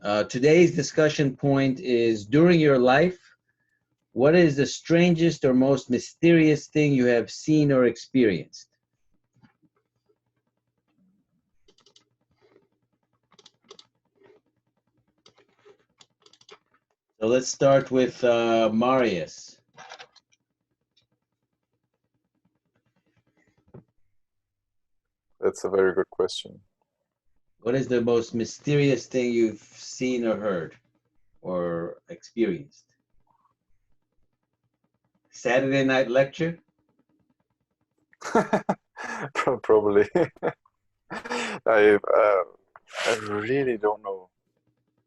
Today's discussion point is, during your life, what is the strangest or most mysterious thing you have seen or experienced? So let's start with Marius. That's a very good question. What is the most mysterious thing you've seen or heard or experienced? Saturday night lecture? Probably. I really don't know.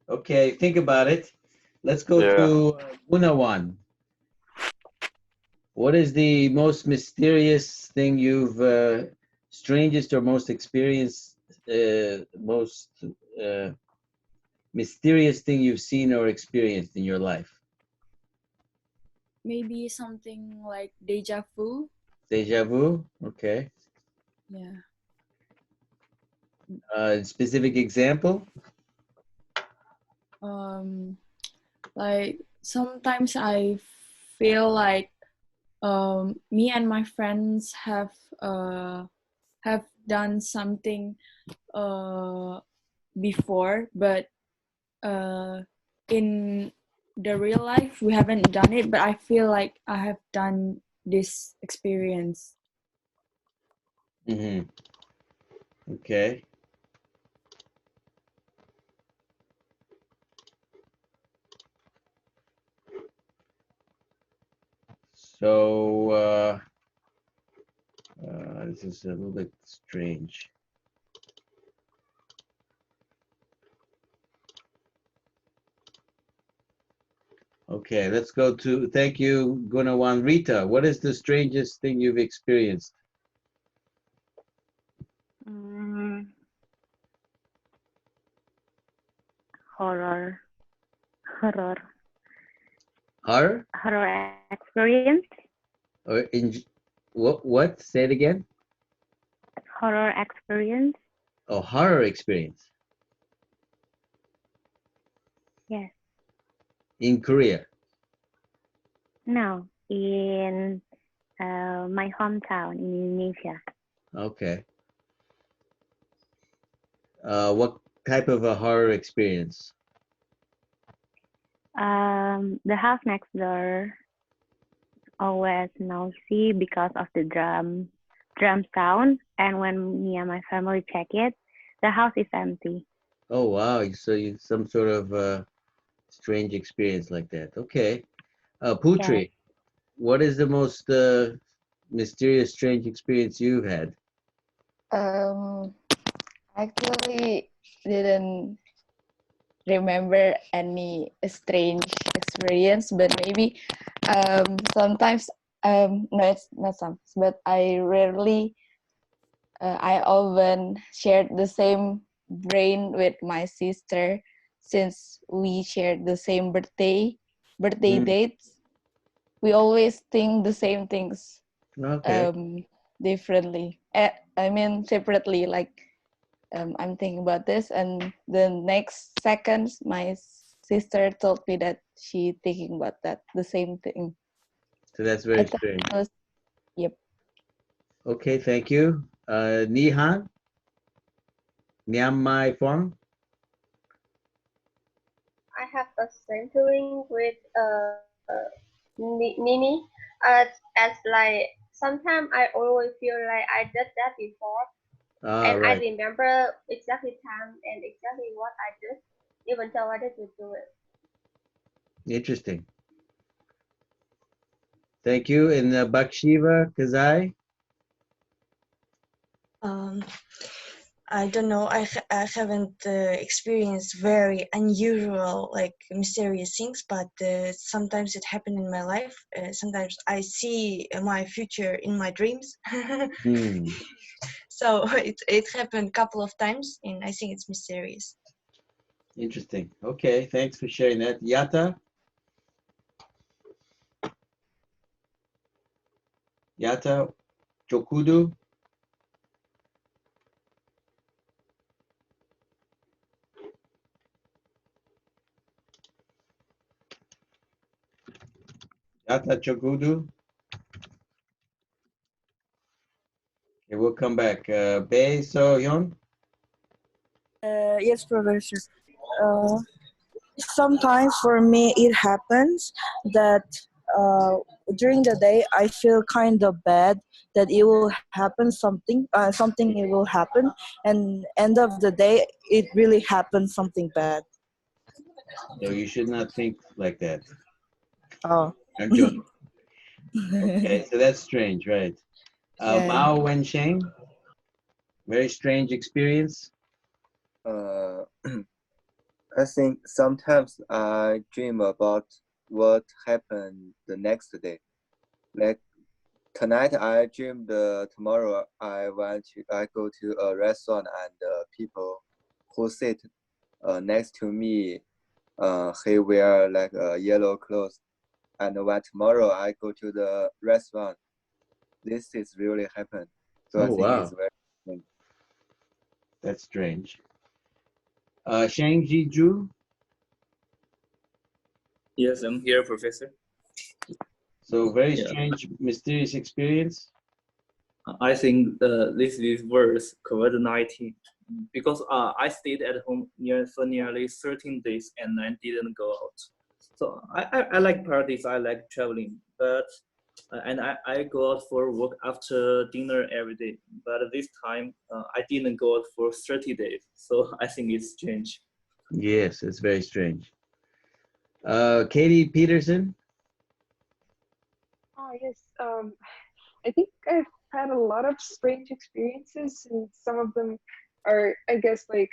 Okay, think about it. Let's go Yeah. to Gunawan. What is the most mysterious thing strangest or most experienced, most mysterious thing you've seen or experienced in your life? Maybe something like deja vu. Deja vu? Okay. Yeah. Specific example? Like sometimes I feel like me and my friends have done something before, but in the real life we haven't done it, but I feel like I have done this experience. Mm-hmm. Okay. So this is a little bit strange. Okay, let's go to, thank you, Gunawan. Rita, what is the strangest thing you've experienced? Horror Horror? experience. Or what? Say it again. Horror experience. Oh, horror experience. Yes. In Korea? No, in my hometown in Indonesia. Okay. What type of a horror experience? The house next door always noisy because of the drum sound, and when me and my family check it, the house is empty. Oh, wow. So you some sort of strange experience like that. Okay. Putri, Yes. what is the most mysterious, strange experience you've had? Actually didn't remember any strange experience, but maybe sometimes no, it's not sometimes, but I often shared the same brain with my sister, since we shared the same birthday dates. We always think the same things Okay. differently. I mean separately. Like I'm thinking about this, and the next second, my sister told me that she thinking about the same thing. So that's I very thought strange. it was, yep. Okay, thank you. Nihan? Niamai Fong? I have a same feeling with Nini, as like sometimes I always feel like I did that before, and I Right. remember exactly time and exactly what I did, even though I didn't do it. Interesting. Thank you. And Bakshiva Kazai? Um, I don't know. I haven't experienced very unusual, like mysterious things, but sometimes it happened in my life. Sometimes I see my future in my dreams. So it happened a couple of times, and I think it's mysterious. Interesting. Okay, thanks for sharing that. Yata? Yata Chokudu? Tata Chogudu. Okay, we'll come back. Bae So Hyun. Yes, Professor. Sometimes for me it happens that uh, during the day I feel kind of bad that it will happen something it will happen, and end of the day it really happens something bad. So you should not think like that. Oh. I'm joking. Okay, so that's strange, right? Yeah. Mao Wensheng. Very strange experience. I think sometimes I dream about what happened the next day. Like tonight, I dreamed tomorrow I go to a restaurant and people who sit next to me, he wear like yellow clothes. And when tomorrow I go to the restaurant, this is really happened. So I think it's very strange. That's strange. Shang Ji-ju. Yes, I'm here, Professor. So very strange, mysterious experience. I think this is worse, COVID-19, because I stayed at home for nearly 13 days and I didn't go out. So I like parties, I like traveling, but and I go out for work after dinner every day. But this time I didn't go out for 30 days. So I think it's strange. Yes, it's very strange. Katie Peterson. Oh, yes. I think I've had a lot of strange experiences, and some of them are, I guess, like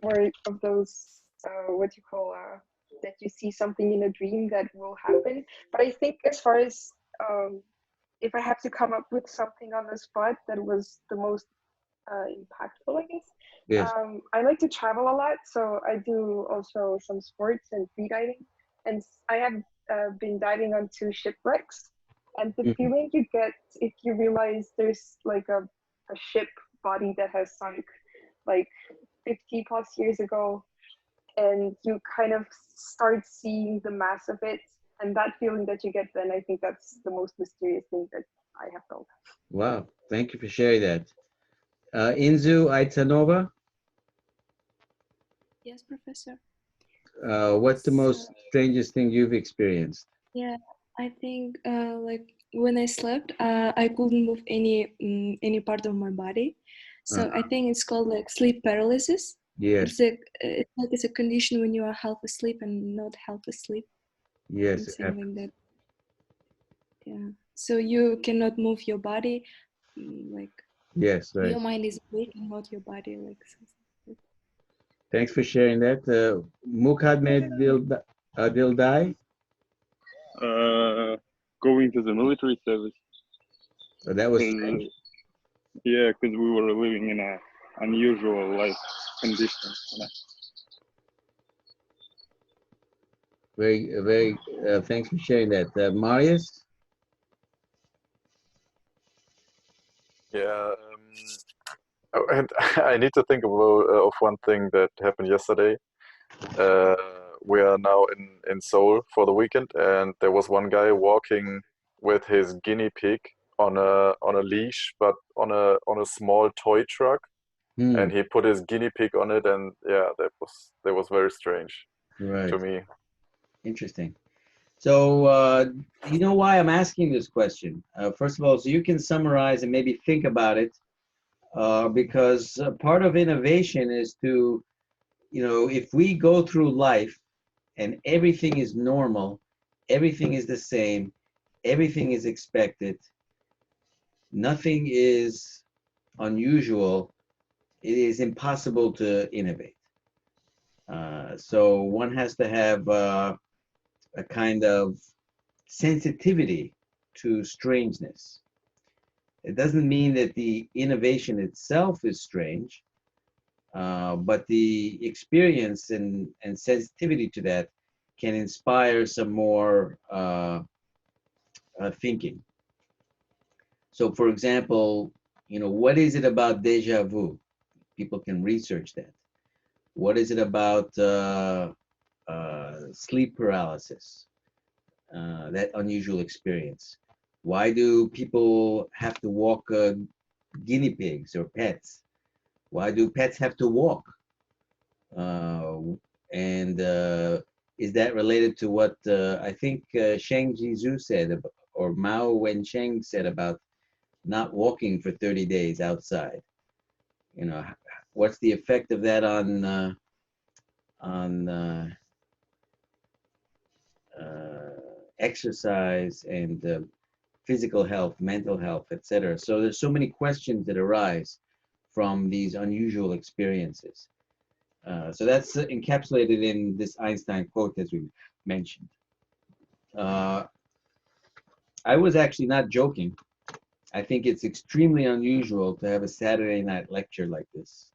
more of those, what you call, that you see something in a dream that will happen. But I think as far as if I have to come up with something on the spot that was the most impactful, I guess. Yes. I like to travel a lot, so I do also some sports and free diving, and I have been diving on 2 shipwrecks. And the feeling you get if you realize there's like a ship body that has sunk like 50 plus years ago, and you kind of start seeing the mass of it, and that feeling that you get then, I think that's the most mysterious thing that I have felt. Wow, thank you for sharing that. Inzu Aitanova. Yes, Professor. What's the most strangest thing you've experienced? Yeah, I think like when I slept, I couldn't move any part of my body. So I think it's called like sleep paralysis. Yes. It's a condition when you are half asleep and not half asleep. Yes, it Something happens. like that. Yeah. So you cannot move your body, like. Yes, right. Your mind is awake and not your body, like. Thanks for sharing that. Mukadmed Dildai. Going to the military service. Oh, that was strange. Yeah, because we were living in an unusual life condition. Very. Thanks for sharing that, Marius. Yeah, and I need to think of one thing that happened yesterday. We are now in Seoul for the weekend, and there was one guy walking with his guinea pig on a leash, but on a small toy truck, and he put his guinea pig on it, and yeah, that was very strange to me. Interesting. So you know why I'm asking this question? First of all, so you can summarize and maybe think about it, because part of innovation is to, if we go through life and everything is normal, everything is the same, everything is expected, nothing is unusual, it is impossible to innovate. So one has to have a kind of sensitivity to strangeness. It doesn't mean that the innovation itself is strange, but the experience and sensitivity to that can inspire some more thinking. So for example, what is it about deja vu? People can research that. What is it about sleep paralysis? that unusual experience? Why do people have to walk guinea pigs or pets? Why do pets have to walk? And is that related to what I think Sheng Jizhu said, or Mao Wensheng said about not walking for 30 days outside? You know, what's the effect of that on exercise and physical health, mental health, etc.? So there's so many questions that arise from these unusual experiences. So that's encapsulated in this Einstein quote, as we mentioned. I was actually not joking. I think it's extremely unusual to have a Saturday night lecture like this.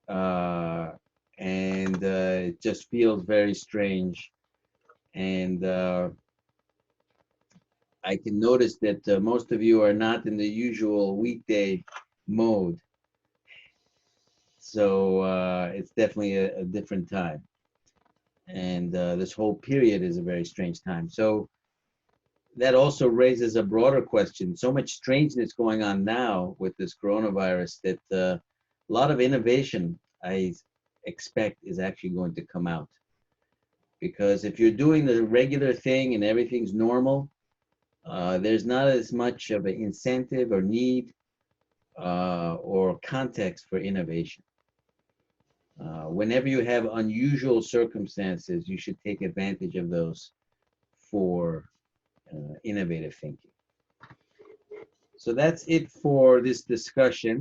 And it just feels very strange. And I can notice that most of you are not in the usual weekday mode. So it's definitely a different time. And this whole period is a very strange time. So that also raises a broader question. So much strangeness going on now with this coronavirus that a lot of innovation, I expect, is actually going to come out. Because if you're doing the regular thing and everything's normal, there's not as much of an incentive or need or context for innovation. Whenever you have unusual circumstances, you should take advantage of those for innovative thinking. So that's it for this discussion.